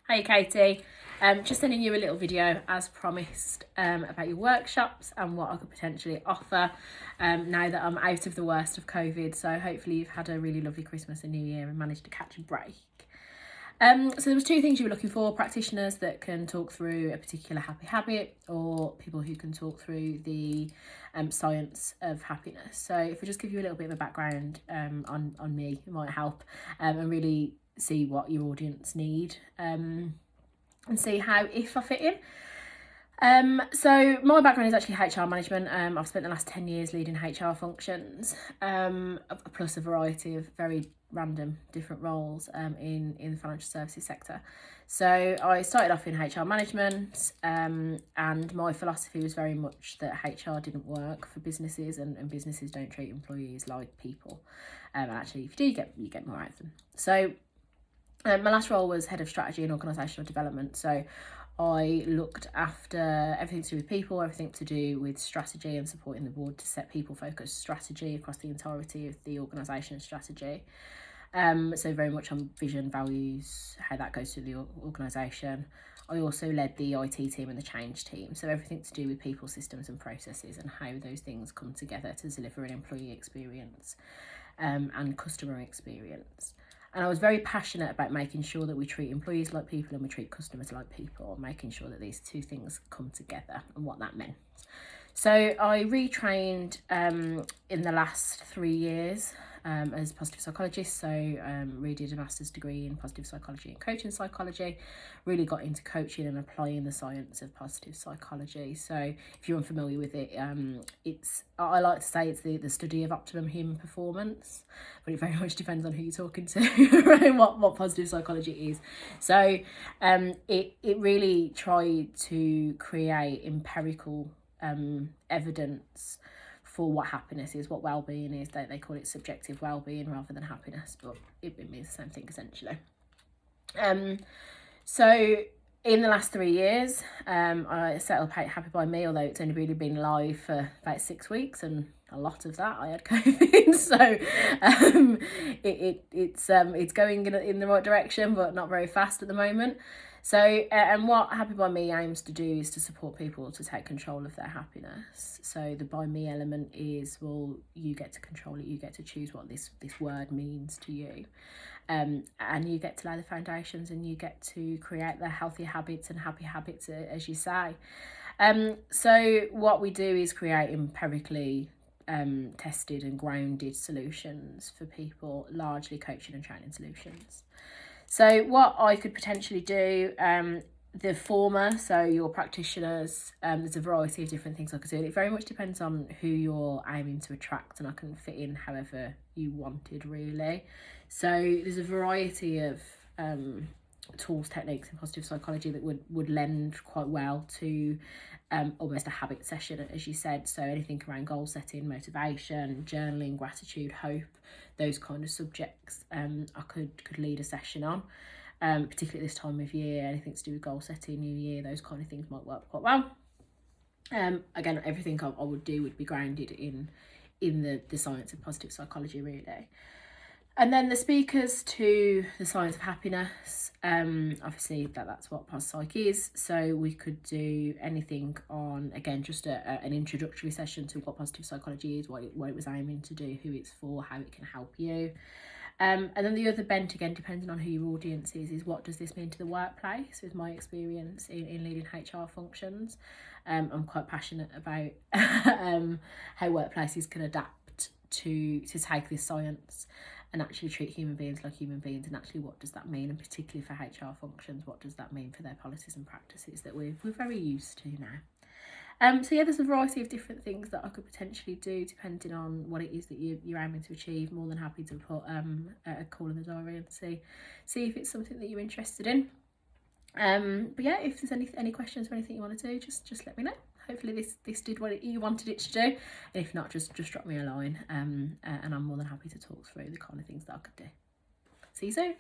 Hey Katie, just sending you a little video as promised about your workshops and what I could potentially offer now that I'm out of the worst of COVID. So hopefully you've had a really lovely Christmas and New Year and managed to catch a break. So there was two things you were looking for: practitioners that can talk through a particular happy habit, or people who can talk through the science of happiness. So if I just give you a little bit of a background on me, it might help and really see what your audience need and see how if I fit in. So my background is actually HR management. I've spent the last 10 years leading HR functions, plus a variety of very random different roles in the financial services sector. So I started off in HR management, and my philosophy was very much that HR didn't work for businesses, and businesses don't treat employees like people. And actually, if you do, you get more out of them. So my last role was head of strategy and organisational development. So I looked after everything to do with people, everything to do with strategy and supporting the board to set people-focused strategy across the entirety of the organisation strategy. So very much on vision, values, how that goes through the organisation. I also led the IT team and the change team. So everything to do with people, systems and processes and how those things come together to deliver an employee experience and customer experience. And I was very passionate about making sure that we treat employees like people and we treat customers like people, making sure that these two things come together and what that meant. So I retrained in the last 3 years as a positive psychologist. So redid a master's degree in positive psychology and coaching psychology, really got into coaching and applying the science of positive psychology. So if you're unfamiliar with it, I like to say it's the study of optimum human performance, but it very much depends on who you're talking to and what positive psychology is. So it really tried to create empirical evidence for what happiness is, what well-being is. They call it subjective well-being rather than happiness, but it means the same thing essentially. So in the last 3 years, I set up Happy by Me, although it's only really been live for about 6 weeks, and a lot of that I had COVID. So it's going in the right direction, but not very fast at the moment. So, and what Happy by Me aims to do is to support people to take control of their happiness. So the by me element is, well, you get to control it, you get to choose what this word means to you. And you get to lay the foundations and you get to create the healthy habits and happy habits, as you say. So what we do is create empirically tested and grounded solutions for people, largely coaching and training solutions. So what I could potentially do, the former, so your practitioners, there's a variety of different things I could do. It very much depends on who you're aiming to attract, and I can fit in however you wanted, really. So there's a variety of tools, techniques in positive psychology that would lend quite well to almost a habit session, as you said. So anything around goal setting, motivation, journaling, gratitude, hope, those kind of subjects I could lead a session on, particularly at this time of year. Anything to do with goal setting, New Year, those kind of things might work quite well. Again, everything I would do would be grounded in the science of positive psychology, really. And then the speakers to the science of happiness, obviously that's what PosPsych is. So we could do anything on, again, just an introductory session to what positive psychology is, what it was aiming to do, who it's for, how it can help you. And then the other bent, again, depending on who your audience is what does this mean to the workplace, with my experience in leading HR functions. I'm quite passionate about how workplaces can adapt to take this science and actually treat human beings like human beings, and actually what does that mean, and particularly for HR functions, what does that mean for their policies and practices that we're very used to now. So yeah, there's a variety of different things that I could potentially do depending on what it is that you're aiming to achieve. More than happy to put a call in the diary and see if it's something that you're interested in. But yeah, if there's any questions or anything you want to do, just let me know. Hopefully this did what you wanted it to do, and if not, just drop me a line, and I'm more than happy to talk through the kind of things that I could do. See you soon.